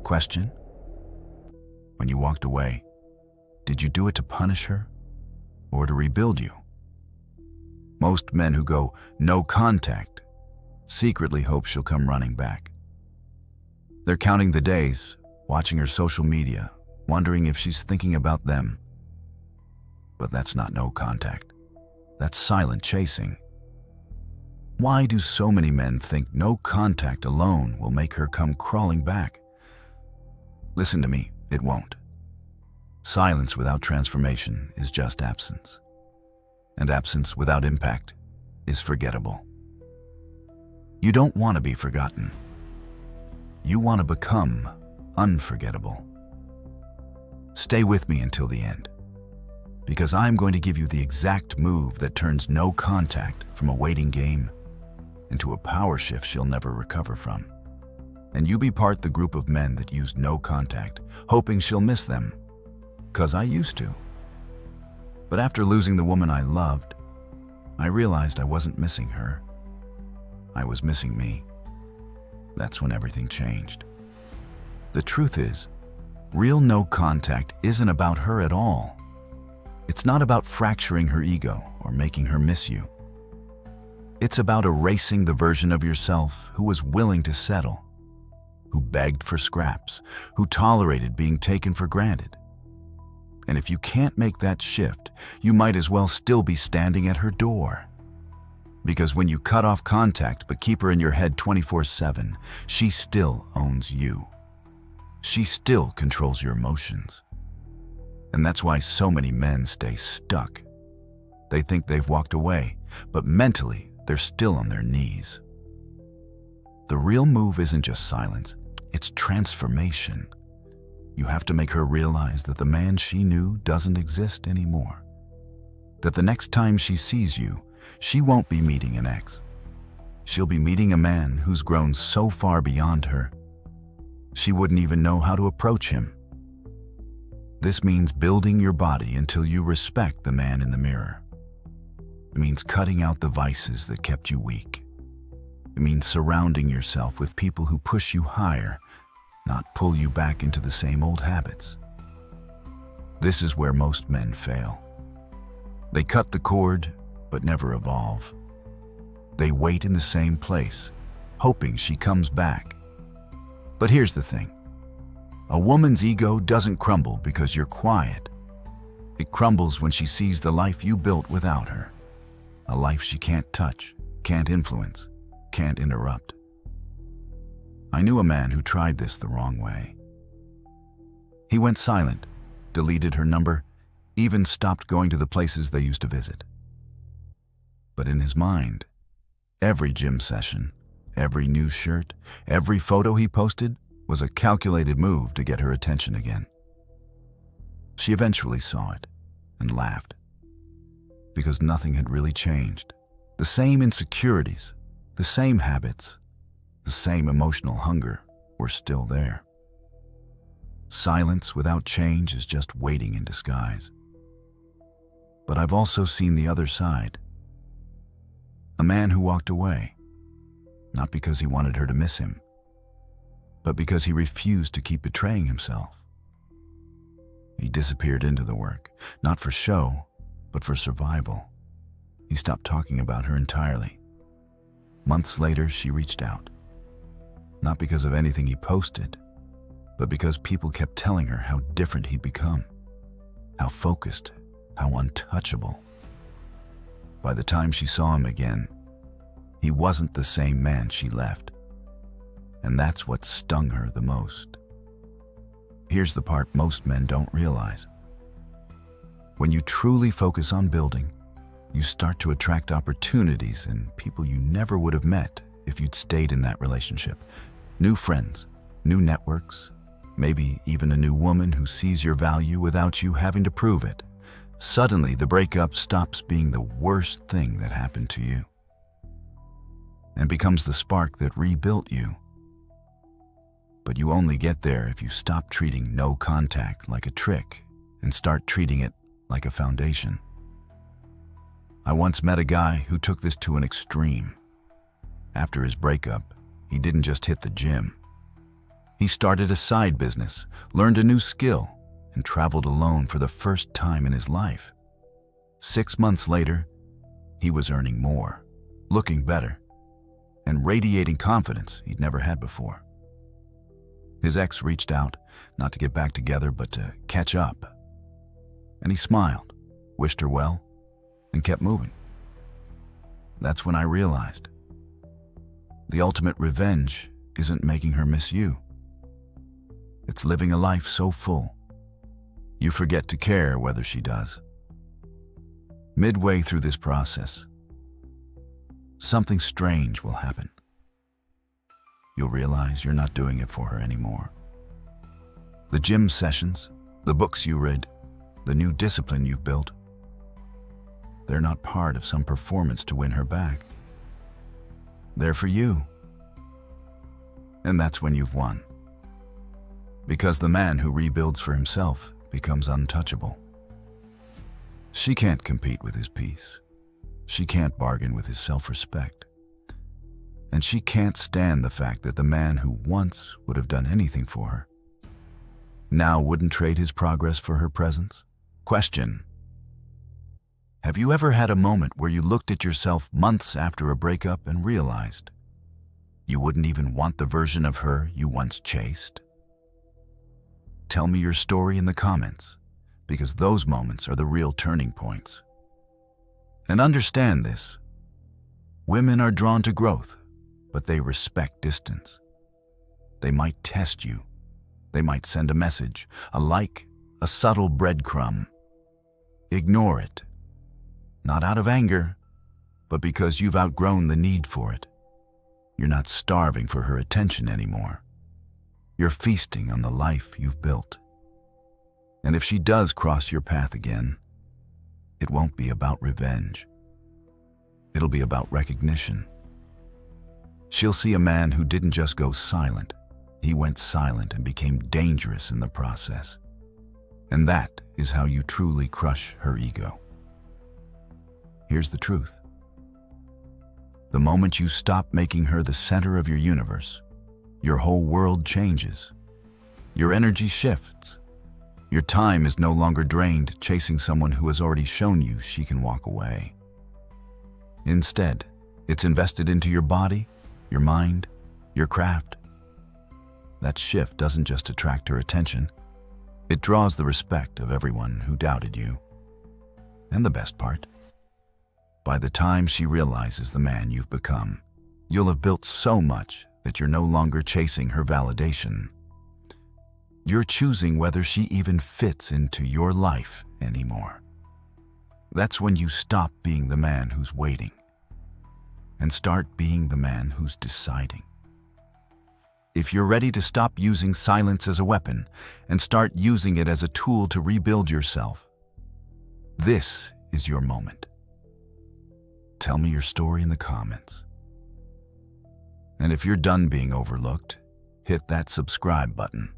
Question: when you walked away, did you do it to punish her or to rebuild you? Most men who go no contact secretly hope she'll come running back. They're counting the days, watching her social media, wondering if she's thinking about them. But that's not no contact. That's silent chasing. Why do so many men think no contact alone will make her come crawling back? Listen to me, it won't. Silence without transformation is just absence. And absence without impact is forgettable. You don't want to be forgotten. You want to become unforgettable. Stay with me until the end, because I'm going to give you the exact move that turns no contact from a waiting game into a power shift she'll never recover from. And you be part the group of men that use no contact, hoping she'll miss them, 'cause I used to. But after losing the woman I loved, I realized I wasn't missing her. I was missing me. That's when everything changed. The truth is, real no contact isn't about her at all. It's not about fracturing her ego or making her miss you. It's about erasing the version of yourself who was willing to settle, who begged for scraps, who tolerated being taken for granted. And if you can't make that shift, you might as well still be standing at her door. Because when you cut off contact but keep her in your head 24/7, she still owns you. She still controls your emotions. And that's why so many men stay stuck. They think they've walked away, but mentally they're still on their knees. The real move isn't just silence, it's transformation. You have to make her realize that the man she knew doesn't exist anymore. That the next time she sees you, she won't be meeting an ex. She'll be meeting a man who's grown so far beyond her, she wouldn't even know how to approach him. This means building your body until you respect the man in the mirror. It means cutting out the vices that kept you weak. It means surrounding yourself with people who push you higher, not pull you back into the same old habits. This is where most men fail. They cut the cord, but never evolve. They wait in the same place, hoping she comes back. But here's the thing. A woman's ego doesn't crumble because you're quiet. It crumbles when she sees the life you built without her. A life she can't touch, can't influence, can't interrupt. I knew a man who tried this the wrong way. He went silent, deleted her number, even stopped going to the places they used to visit. But in his mind, every gym session, every new shirt, every photo he posted was a calculated move to get her attention again. She eventually saw it and laughed, because nothing had really changed. The same insecurities, the same habits, the same emotional hunger were still there. Silence without change is just waiting in disguise. But I've also seen the other side. A man who walked away, not because he wanted her to miss him, but because he refused to keep betraying himself. He disappeared into the work, not for show, but for survival. He stopped talking about her entirely. Months later, she reached out. Not because of anything he posted, but because people kept telling her how different he'd become, how focused, how untouchable. By the time she saw him again, he wasn't the same man she left. And that's what stung her the most. Here's the part most men don't realize. When you truly focus on building, you start to attract opportunities and people you never would have met if you'd stayed in that relationship. New friends, new networks, maybe even a new woman who sees your value without you having to prove it. Suddenly, the breakup stops being the worst thing that happened to you and becomes the spark that rebuilt you. But you only get there if you stop treating no contact like a trick and start treating it like a foundation. I once met a guy who took this to an extreme. After his breakup, he didn't just hit the gym. He started a side business, learned a new skill, and traveled alone for the first time in his life. 6 months later, he was earning more, looking better, and radiating confidence he'd never had before. His ex reached out, not to get back together, but to catch up. And he smiled, wished her well, and kept moving. That's when I realized the ultimate revenge isn't making her miss you. It's living a life so full, you forget to care whether she does. Midway through this process, something strange will happen. You'll realize you're not doing it for her anymore. The gym sessions, the books you read, the new discipline you've built, they're not part of some performance to win her back. They're for you. And that's when you've won. Because the man who rebuilds for himself becomes untouchable. She can't compete with his peace. She can't bargain with his self-respect. And she can't stand the fact that the man who once would have done anything for her now wouldn't trade his progress for her presence. Question: have you ever had a moment where you looked at yourself months after a breakup and realized you wouldn't even want the version of her you once chased? Tell me your story in the comments, because those moments are the real turning points. And understand this: women are drawn to growth, but they respect distance. They might test you. They might send a message, a like, a subtle breadcrumb. Ignore it. Not out of anger, but because you've outgrown the need for it. You're not starving for her attention anymore. You're feasting on the life you've built. And if she does cross your path again, it won't be about revenge. It'll be about recognition. She'll see a man who didn't just go silent. He went silent and became dangerous in the process. And that is how you truly crush her ego. Here's the truth. The moment you stop making her the center of your universe, your whole world changes. Your energy shifts. Your time is no longer drained chasing someone who has already shown you she can walk away. Instead, it's invested into your body, your mind, your craft. That shift doesn't just attract her attention, it draws the respect of everyone who doubted you. And the best part, by the time she realizes the man you've become, you'll have built so much that you're no longer chasing her validation. You're choosing whether she even fits into your life anymore. That's when you stop being the man who's waiting and start being the man who's deciding. If you're ready to stop using silence as a weapon and start using it as a tool to rebuild yourself, this is your moment. Tell me your story in the comments. And if you're done being overlooked, hit that subscribe button.